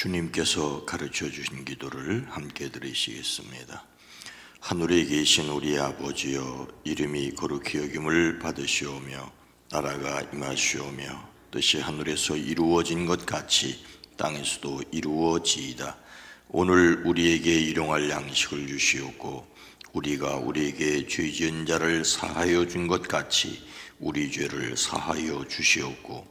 주님께서 가르쳐 주신 기도를 함께 드리시겠습니다. 하늘에 계신 우리 아버지여, 이름이 거룩히 여김을 받으시오며 나라가 임하시오며 뜻이 하늘에서 이루어진 것 같이 땅에서도 이루어지이다. 오늘 우리에게 일용할 양식을 주시옵고 우리가 우리에게 죄 지은 자를 사하여 준 것 같이 우리 죄를 사하여 주시옵고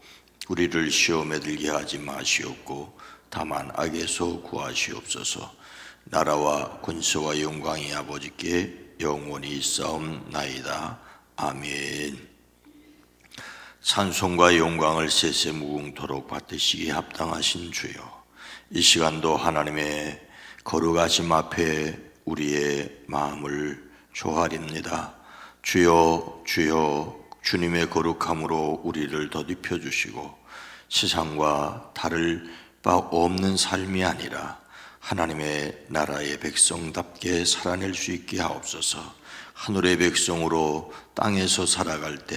우리를 시험에 들게 하지 마시옵고 다만 악에서 구하시옵소서. 나라와 권세와 영광이 아버지께 영원히 있사옵나이다. 아멘. 찬송과 영광을 세세 무궁토록 받으시기에 합당하신 주여, 이 시간도 하나님의 거룩하심 앞에 우리의 마음을 조아립니다. 주여, 주여, 주님의 거룩함으로 우리를 덧입혀 주시고 세상과 다를 바 없는 삶이 아니라 하나님의 나라의 백성답게 살아낼 수 있게 하옵소서. 하늘의 백성으로 땅에서 살아갈 때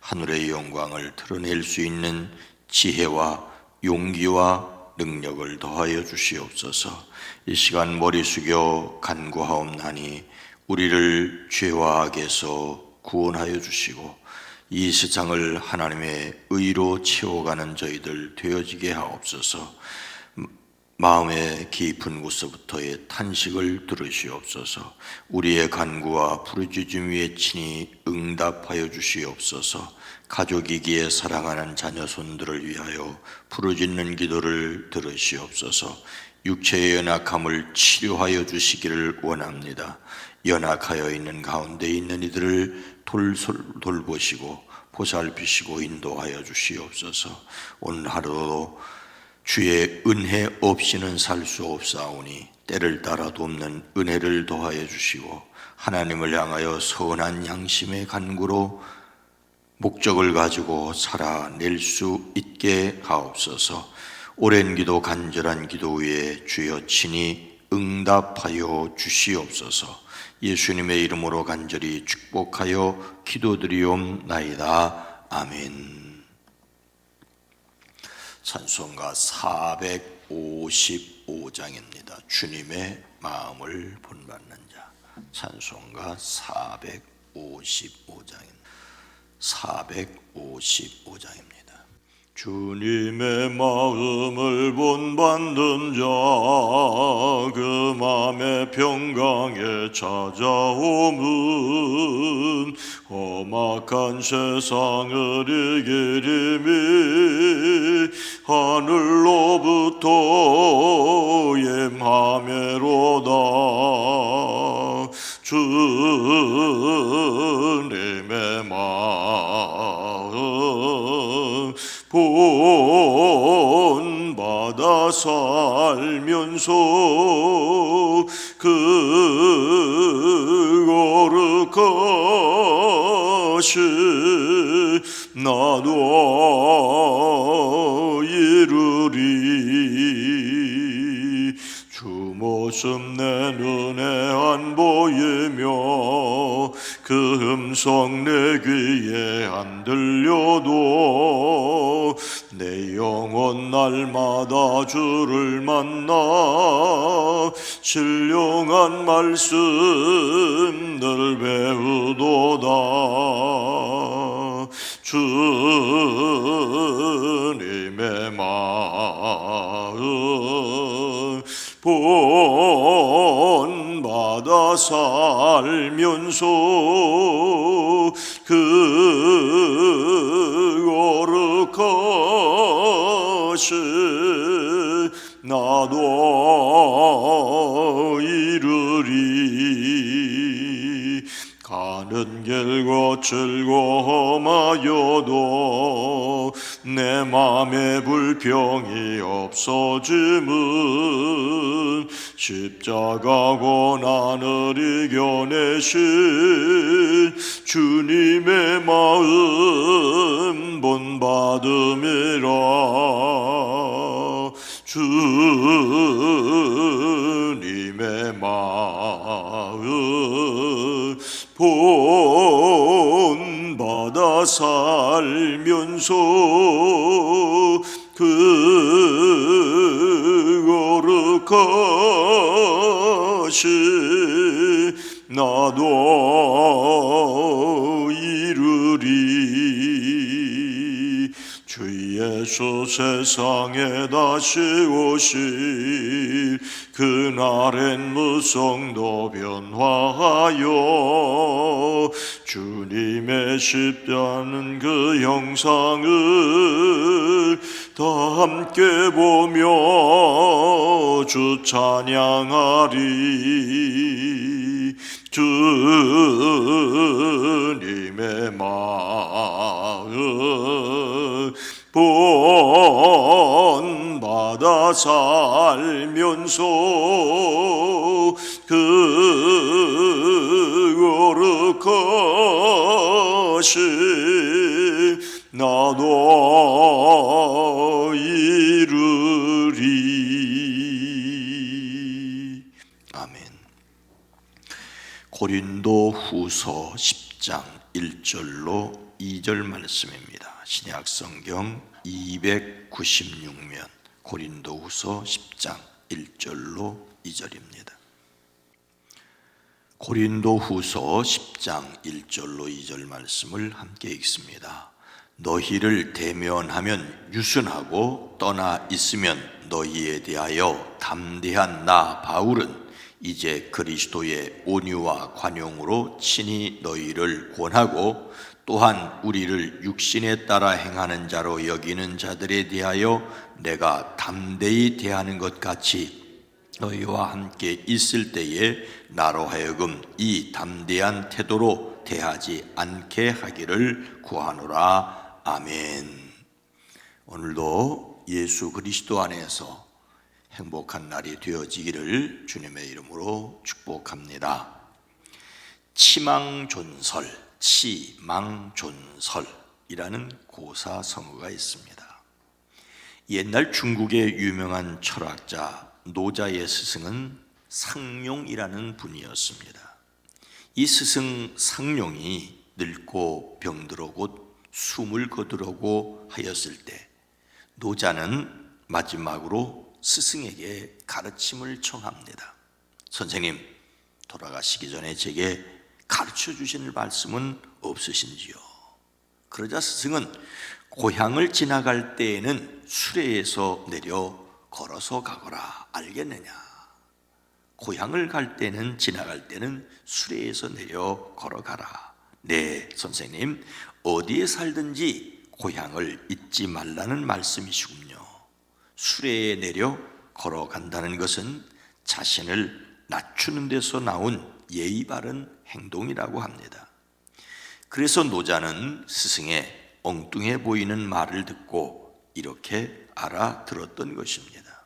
하늘의 영광을 드러낼 수 있는 지혜와 용기와 능력을 더하여 주시옵소서. 이 시간 머리 숙여 간구하옵나니 우리를 죄와 악에서 구원하여 주시고 이 세상을 하나님의 의로 채워가는 저희들 되어지게 하옵소서. 마음의 깊은 곳서부터의 탄식을 들으시옵소서. 우리의 간구와 부르짖음 위에 친히 응답하여 주시옵소서. 가족이기에 사랑하는 자녀손들을 위하여 부르짖는 기도를 들으시옵소서. 육체의 연약함을 치료하여 주시기를 원합니다. 연약하여 있는 가운데 있는 이들을 돌보시고 보살피시고 인도하여 주시옵소서. 오늘 하루도 주의 은혜 없이는 살 수 없사오니 때를 따라 돕는 은혜를 더하여 주시고 하나님을 향하여 선한 양심의 간구로 목적을 가지고 살아낼 수 있게 하옵소서. 오랜 기도, 간절한 기도 위에 주여 친히 응답하여 주시옵소서. 예수님의 이름으로 간절히 축복하여 기도드리옵나이다. 아멘. 찬송가 455장입니다. 주님의 마음을 본받는 자. 찬송가 455장입니다. 주님의 마음을 본받는 자, 그 마음의 평강에 찾아옴은 험악한 세상을 이기림이 하늘로부터 ем함이로다. 주님의 마음 본받아 살면서 그 거룩하신 나도 이루리. 주 모습 내 눈에 안 보이며 그 음성 내 귀에 안 들려도 내 영혼 날마다 주를 만나 신령한 말씀들 배우도다. 주님의 마음 본받아 살면서 그 거룩하신 나도 이루리. 가는 길 거칠고 험하여도 내 맘에 불평이 없어짐은 십자가 고난을 이겨내신 주님의 마음 본받음이라. 주님의 마음 본받아 살면서 그 거룩하시 나도 이루리. 주 예수 세상에 다시 오실 그날엔 무성도 변화하여 주님의 십자는 그 형상을 다 함께 보며 주 찬양하리. 주님의 마음 본받아 살면서 그 거룩하신 나도 이루리. 아멘. 고린도 후서 10장 1절로 2절 말씀입니다. 신약 성경 296면 고린도 후서 10장 1절로 2절입니다. 고린도 후서 10장 1절로 2절 말씀을 함께 읽습니다. 너희를 대면하면 유순하고 떠나 있으면 너희에 대하여 담대한 나 바울은 이제 그리스도의 온유와 관용으로 친히 너희를 권하고 또한 우리를 육신에 따라 행하는 자로 여기는 자들에 대하여 내가 담대히 대하는 것 같이 너희와 함께 있을 때에 나로 하여금 이 담대한 태도로 대하지 않게 하기를 구하노라. 아멘. 오늘도 예수 그리스도 안에서 행복한 날이 되어지기를 주님의 이름으로 축복합니다. 치망존설, 치망존설이라는 고사성어가 있습니다. 옛날 중국의 유명한 철학자 노자의 스승은 상룡이라는 분이었습니다. 이 스승 상룡이 늙고 병들어 곧 숨을 거두려고 하였을 때 노자는 마지막으로 스승에게 가르침을 청합니다. 선생님, 돌아가시기 전에 제게 가르쳐 주실 말씀은 없으신지요? 그러자 스승은 고향을 지나갈 때에는 수레에서 내려 걸어서 가거라. 알겠느냐? 고향을 갈 때는 지나갈 때는 수레에서 내려 걸어가라. 네, 선생님, 어디에 살든지 고향을 잊지 말라는 말씀이시군요. 수레에 내려 걸어간다는 것은 자신을 낮추는 데서 나온 예의 바른 행동이라고 합니다. 그래서 노자는 스승의 엉뚱해 보이는 말을 듣고 이렇게 알아들었던 것입니다.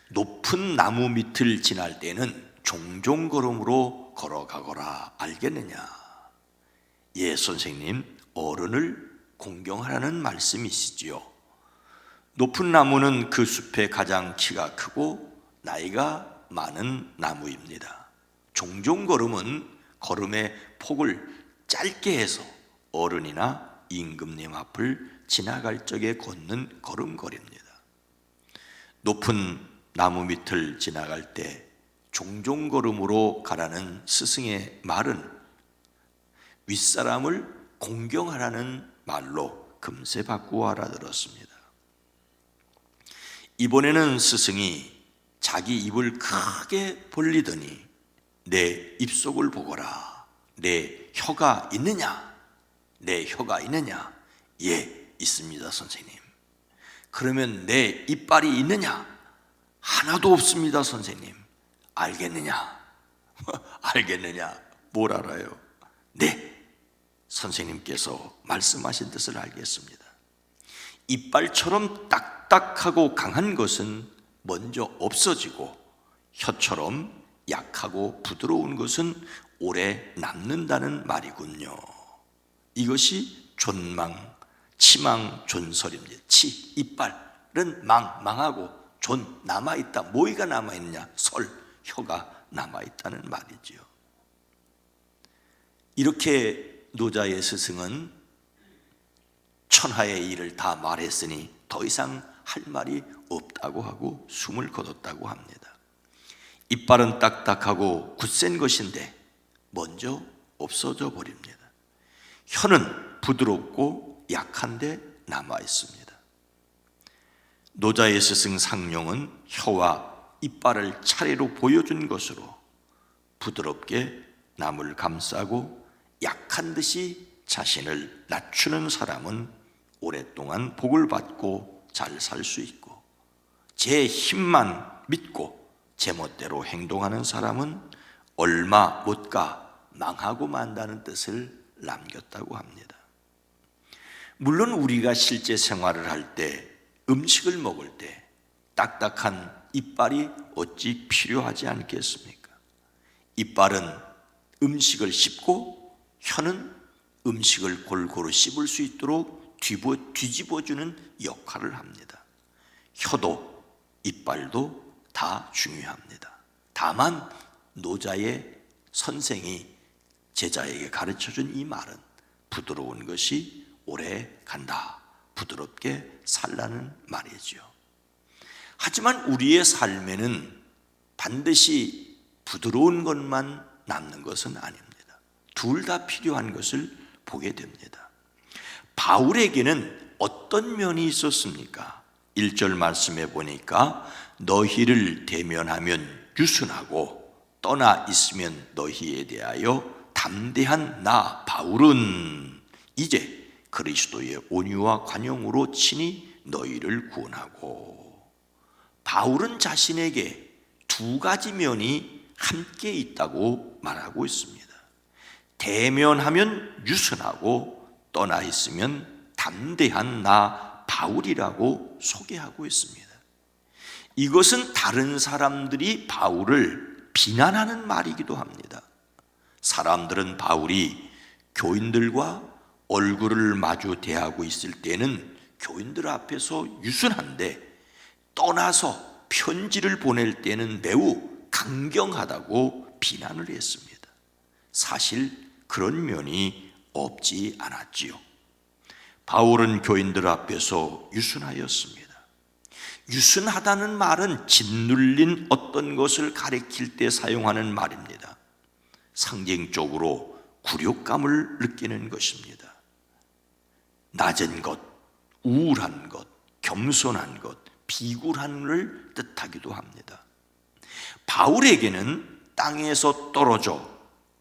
높은 나무 밑을 지날 때는 종종 걸음으로 걸어가거라. 알겠느냐? 예, 선생님, 어른을 공경하라는 말씀이시지요. 높은 나무는 그 숲의 가장 키가 크고 나이가 많은 나무입니다. 종종 걸음은 걸음의 폭을 짧게 해서 어른이나 임금님 앞을 지나갈 적에 걷는 걸음걸이입니다. 높은 나무 밑을 지나갈 때 종종 걸음으로 가라는 스승의 말은 윗사람을 공경하라는 말로 금세 바꾸어 알아들었습니다. 이번에는 스승이 자기 입을 크게 벌리더니 내 입속을 보거라. 내 혀가 있느냐? 내 혀가 있느냐? 예, 있습니다, 선생님. 그러면 내 이빨이 있느냐? 하나도 없습니다, 선생님. 알겠느냐? 알겠느냐? 뭘 알아요? 네, 선생님께서 말씀하신 뜻을 알겠습니다. 이빨처럼 딱딱하고 강한 것은 먼저 없어지고 혀처럼 약하고 부드러운 것은 오래 남는다는 말이군요. 이것이 존망, 치망존설입니다. 이빨은 망하고 존, 남아있다. 뭐가 남아있느냐? 혀가 남아있다는 말이지요. 이렇게 노자의 스승은 천하의 일을 다 말했으니 더 이상 할 말이 없다고 하고 숨을 거뒀다고 합니다. 이빨은 딱딱하고 굳센 것인데 먼저 없어져 버립니다. 혀는 부드럽고 약한데 남아 있습니다. 노자의 스승 상룡은 혀와 이빨을 차례로 보여준 것으로 부드럽게 남을 감싸고 약한 듯이 자신을 낮추는 사람은 오랫동안 복을 받고 잘 살 수 있고, 제 힘만 믿고 제멋대로 행동하는 사람은 얼마 못 가 망하고 만다는 뜻을 남겼다고 합니다. 물론 우리가 실제 생활을 할 때, 음식을 먹을 때 딱딱한 이빨이 어찌 필요하지 않겠습니까? 이빨은 음식을 씹고 혀는 음식을 골고루 씹을 수 있도록 뒤집어주는 역할을 합니다. 혀도 이빨도 다 중요합니다. 다만 노자의 선생이 제자에게 가르쳐준 이 말은 부드러운 것이 오래 간다, 부드럽게 살라는 말이지요. 하지만 우리의 삶에는 반드시 부드러운 것만 남는 것은 아닙니다. 둘 다 필요한 것을 보게 됩니다. 바울에게는 어떤 면이 있었습니까? 1절 말씀에 보니까 너희를 대면하면 유순하고 떠나 있으면 너희에 대하여 담대한 나 바울은 이제 그리스도의 온유와 관용으로 친히 너희를 구원하고. 바울은 자신에게 두 가지 면이 함께 있다고 말하고 있습니다. 대면하면 유순하고 떠나 있으면 담대한 나 바울이라고 소개하고 있습니다. 이것은 다른 사람들이 바울을 비난하는 말이기도 합니다. 사람들은 바울이 교인들과 얼굴을 마주 대하고 있을 때는 교인들 앞에서 유순한데 떠나서 편지를 보낼 때는 매우 강경하다고 비난을 했습니다. 사실 그런 면이 없지 않았지요. 바울은 교인들 앞에서 유순하였습니다. 유순하다는 말은 짓눌린 어떤 것을 가리킬 때 사용하는 말입니다. 상징적으로 굴욕감을 느끼는 것입니다. 낮은 것, 우울한 것, 겸손한 것, 비굴한을 뜻하기도 합니다. 바울에게는 땅에서 떨어져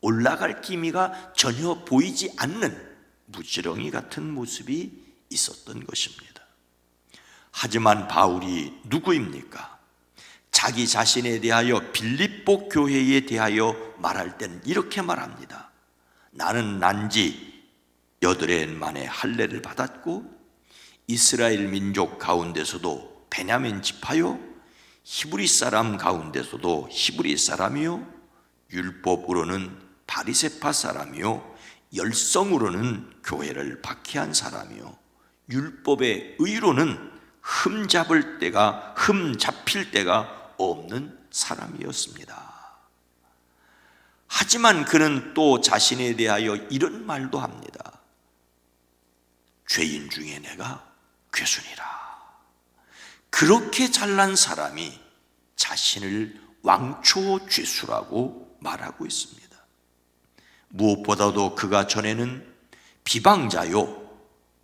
올라갈 기미가 전혀 보이지 않는 무지렁이 같은 모습이 있었던 것입니다. 하지만 바울이 누구입니까? 자기 자신에 대하여 빌립보 교회에 대하여 말할 때는 이렇게 말합니다. 나는 난지 8해 만에 할례를 받았고 이스라엘 민족 가운데서도 베냐민 지파요 히브리 사람 가운데서도 히브리 사람이요 율법으로는 바리새파 사람이요 열성으로는 교회를 박해한 사람이요 율법의 의로는 흠 잡힐 때가 없는 사람이었습니다. 하지만 그는 또 자신에 대하여 이런 말도 합니다. 죄인 중에 내가 괴순이라. 그렇게 잘난 사람이 자신을 왕초 죄수라고 말하고 있습니다. 무엇보다도 그가 전에는 비방자요,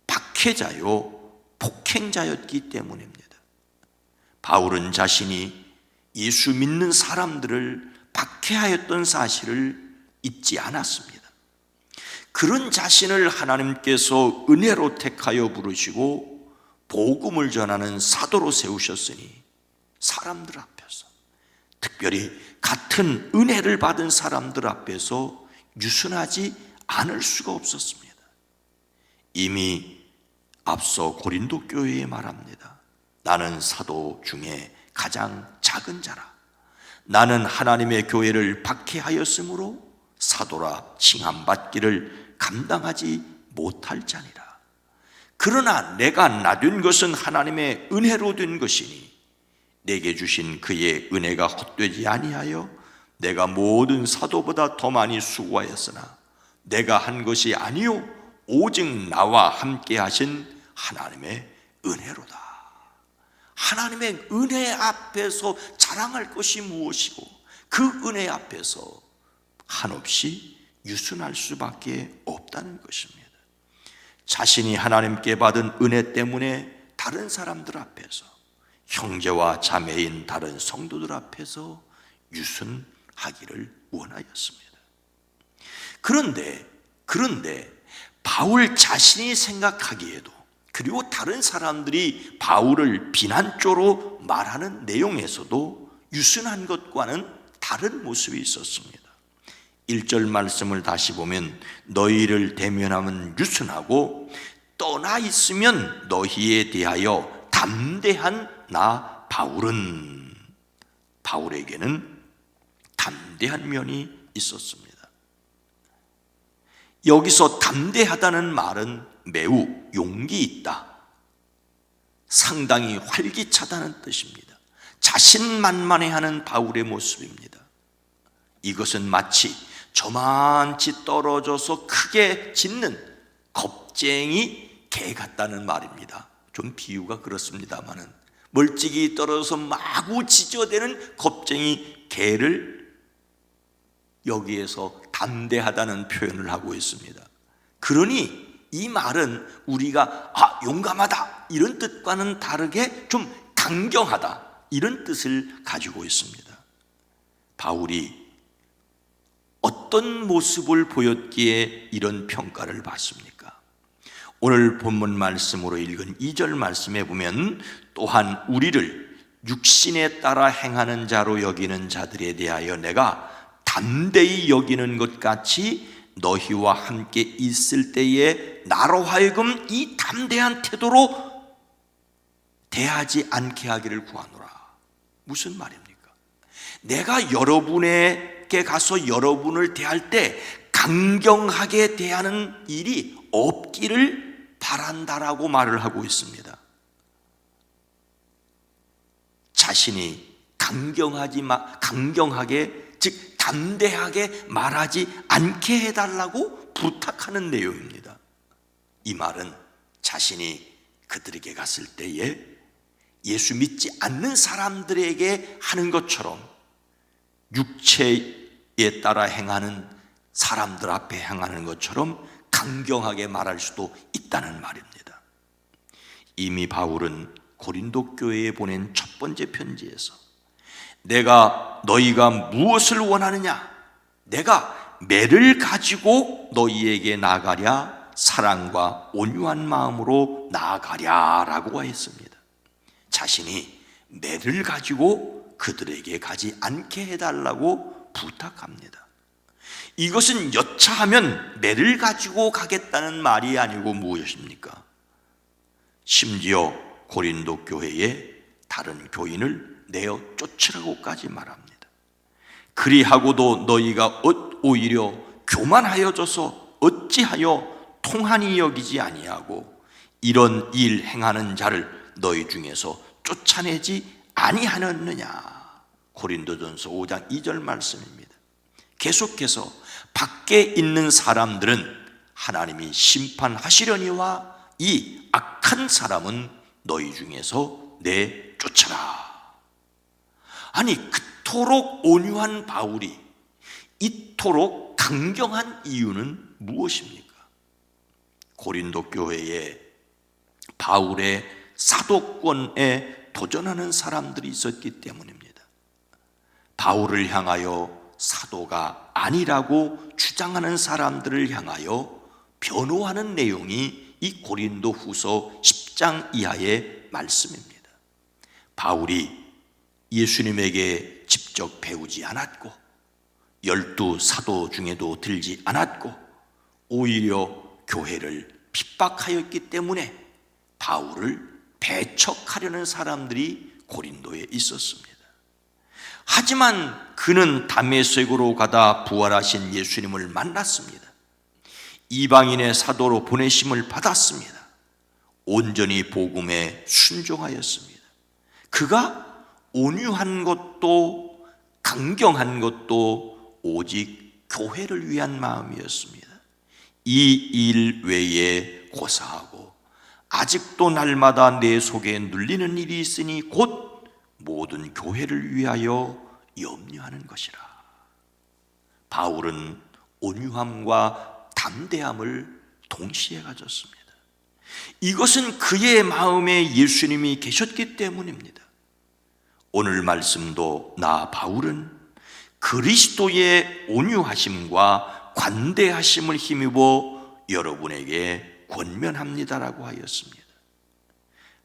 박해자요, 폭행자였기 때문입니다. 바울은 자신이 예수 믿는 사람들을 박해하였던 사실을 잊지 않았습니다. 그런 자신을 하나님께서 은혜로 택하여 부르시고 복음을 전하는 사도로 세우셨으니 사람들 앞에서, 특별히 같은 은혜를 받은 사람들 앞에서 유순하지 않을 수가 없었습니다. 이미 앞서 고린도 교회에 말합니다. 나는 사도 중에 가장 작은 자라. 나는 하나님의 교회를 박해하였으므로 사도라 칭함받기를 감당하지 못할 자니라. 그러나 내가 나된 것은 하나님의 은혜로 된 것이니 내게 주신 그의 은혜가 헛되지 아니하여 내가 모든 사도보다 더 많이 수고하였으나 내가 한 것이 아니요 오직 나와 함께 하신 하나님의 은혜로다. 하나님의 은혜 앞에서 자랑할 것이 무엇이고 그 은혜 앞에서 한없이 유순할 수밖에 없다는 것입니다. 자신이 하나님께 받은 은혜 때문에 다른 사람들 앞에서, 형제와 자매인 다른 성도들 앞에서 유순하기를 원하였습니다. 그런데 바울 자신이 생각하기에도, 그리고 다른 사람들이 바울을 비난조로 말하는 내용에서도 유순한 것과는 다른 모습이 있었습니다. 1절 말씀을 다시 보면 너희를 대면하면 유순하고 떠나 있으면 너희에 대하여 담대한 나 바울에게는 담대한 면이 있었습니다. 여기서 담대하다는 말은 매우 용기 있다, 상당히 활기차다는 뜻입니다. 자신만만해하는 바울의 모습입니다. 이것은 마치 저만치 떨어져서 크게 짖는 겁쟁이 개 같다는 말입니다. 좀 비유가 그렇습니다만은, 멀찍이 떨어져서 마구 짖어대는 겁쟁이 개를 여기에서 담대하다는 표현을 하고 있습니다. 그러니 이 말은 우리가 용감하다 이런 뜻과는 다르게 좀 강경하다 이런 뜻을 가지고 있습니다. 바울이 어떤 모습을 보였기에 이런 평가를 받습니까? 오늘 본문 말씀으로 읽은 2절 말씀에 보면 또한 우리를 육신에 따라 행하는 자로 여기는 자들에 대하여 내가 담대히 여기는 것 같이 너희와 함께 있을 때에 나로 하여금 이 담대한 태도로 대하지 않게 하기를 구하노라. 무슨 말입니까? 내가 여러분에게 가서 여러분을 대할 때 강경하게 대하는 일이 없기를 바란다라고 말을 하고 있습니다. 자신이 강경하게, 즉 담대하게 말하지 않게 해달라고 부탁하는 내용입니다. 이 말은 자신이 그들에게 갔을 때에 예수 믿지 않는 사람들에게 하는 것처럼 육체에 따라 행하는 사람들 앞에 행하는 것처럼 강경하게 말할 수도 있다는 말입니다. 이미 바울은 고린도 교회에 보낸 첫 번째 편지에서 내가 너희가 무엇을 원하느냐, 내가 매를 가지고 너희에게 나아가랴, 사랑과 온유한 마음으로 나아가랴 라고 했습니다. 자신이 매를 가지고 그들에게 가지 않게 해달라고 부탁합니다. 이것은 여차하면 매를 가지고 가겠다는 말이 아니고 무엇입니까? 심지어 고린도 교회에 다른 교인을 내어 쫓으라고까지 말합니다. 그리하고도 너희가 오히려 교만하여져서 어찌하여 통한이 여기지 아니하고 이런 일 행하는 자를 너희 중에서 쫓아내지 아니하였느냐. 고린도전서 5장 2절 말씀입니다. 계속해서 밖에 있는 사람들은 하나님이 심판하시려니와 이 악한 사람은 너희 중에서 내쫓아라. 아니, 그토록 온유한 바울이 이토록 강경한 이유는 무엇입니까? 고린도 교회에 바울의 사도권에 도전하는 사람들이 있었기 때문입니다. 바울을 향하여 사도가 아니라고 주장하는 사람들을 향하여 변호하는 내용이 이 고린도 후서 10장 이하의 말씀입니다. 바울이 예수님에게 직접 배우지 않았고 12 사도 중에도 들지 않았고 오히려 교회를 핍박하였기 때문에 바울을 배척하려는 사람들이 고린도에 있었습니다. 하지만 그는 다메섹으로 가다 부활하신 예수님을 만났습니다. 이방인의 사도로 보내심을 받았습니다. 온전히 복음에 순종하였습니다. 그가 온유한 것도 강경한 것도 오직 교회를 위한 마음이었습니다. 이 일 외에 고사하고 아직도 날마다 내 속에 눌리는 일이 있으니 곧 모든 교회를 위하여 염려하는 것이라. 바울은 온유함과 담대함을 동시에 가졌습니다. 이것은 그의 마음에 예수님이 계셨기 때문입니다. 오늘 말씀도 나 바울은 그리스도의 온유하심과 관대하심을 힘입어 여러분에게 권면합니다라고 하였습니다.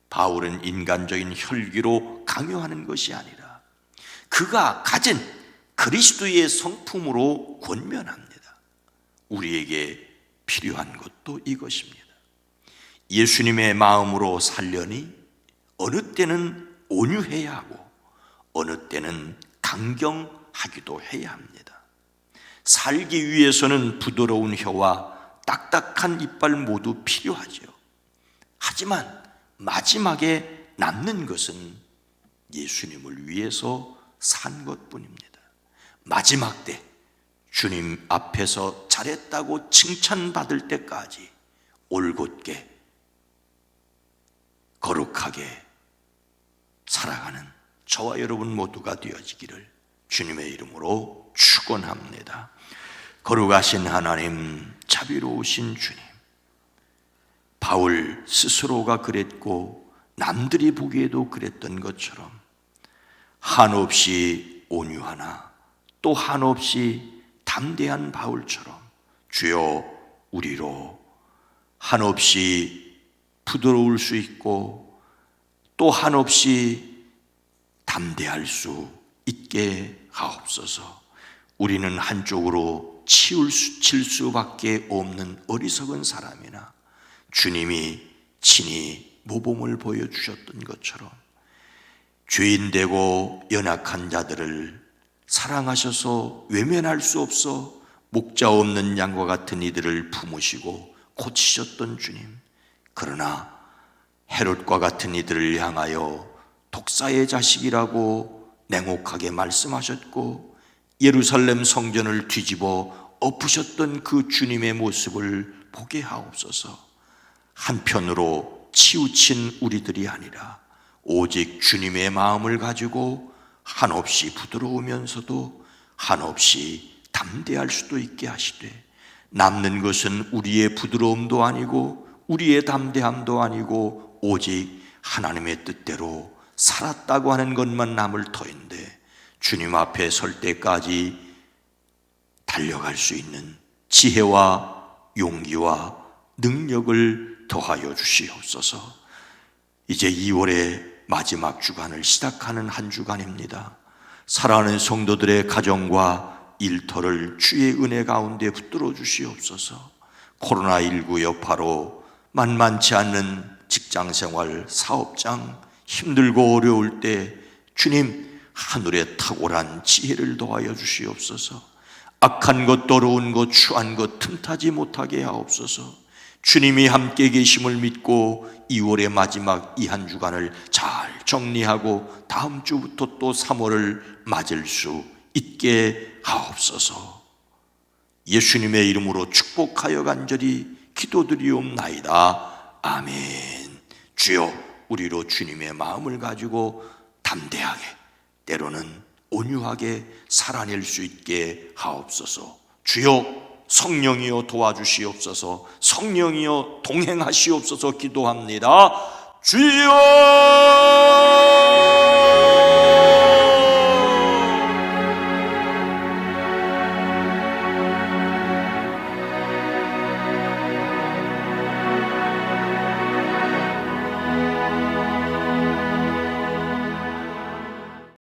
바울은 인간적인 혈기로 강요하는 것이 아니라 그가 가진 그리스도의 성품으로 권면합니다. 우리에게 필요한 것도 이것입니다. 예수님의 마음으로 살려니 어느 때는 온유해야 하고 어느 때는 강경하기도 해야 합니다. 살기 위해서는 부드러운 혀와 딱딱한 이빨 모두 필요하죠. 하지만 마지막에 남는 것은 예수님을 위해서 산 것뿐입니다. 마지막 때 주님 앞에서 잘했다고 칭찬받을 때까지 올곧게 거룩하게 살아가는 저와 여러분 모두가 되어지기를 주님의 이름으로 축원합니다. 거룩하신 하나님, 자비로우신 주님, 바울 스스로가 그랬고 남들이 보기에도 그랬던 것처럼 한없이 온유하나 또 한없이 담대한 바울처럼 주여 우리로 한없이 부드러울 수 있고 또 한없이 담대할 수 있게 하옵소서. 우리는 한쪽으로 치우칠 수밖에 없는 어리석은 사람이나 주님이 친히 모범을 보여주셨던 것처럼 죄인 되고 연약한 자들을 사랑하셔서 외면할 수 없어 목자 없는 양과 같은 이들을 품으시고 고치셨던 주님, 그러나 헤롯과 같은 이들을 향하여 독사의 자식이라고 냉혹하게 말씀하셨고 예루살렘 성전을 뒤집어 엎으셨던 그 주님의 모습을 보게 하옵소서. 한편으로 치우친 우리들이 아니라 오직 주님의 마음을 가지고 한없이 부드러우면서도 한없이 담대할 수도 있게 하시되 남는 것은 우리의 부드러움도 아니고 우리의 담대함도 아니고 오직 하나님의 뜻대로 살았다고 하는 것만 남을 터인데 주님 앞에 설 때까지 달려갈 수 있는 지혜와 용기와 능력을 더하여 주시옵소서. 이제 2월의 마지막 주간을 시작하는 한 주간입니다. 사랑하는 성도들의 가정과 일터를 주의 은혜 가운데 붙들어 주시옵소서. 코로나19 여파로 만만치 않는 직장생활, 사업장 힘들고 어려울 때 주님 하늘의 탁월한 지혜를 더하여 주시옵소서. 악한 것, 더러운 것, 추한 것 틈타지 못하게 하옵소서. 주님이 함께 계심을 믿고 2월의 마지막 이 한 주간을 잘 정리하고 다음 주부터 또 3월을 맞을 수 있게 하옵소서. 예수님의 이름으로 축복하여 간절히 기도드리옵나이다. 아멘. 주여, 우리로 주님의 마음을 가지고 담대하게 때로는 온유하게 살아낼 수 있게 하옵소서. 주여, 성령이여 도와주시옵소서. 성령이여 동행하시옵소서. 기도합니다. 주여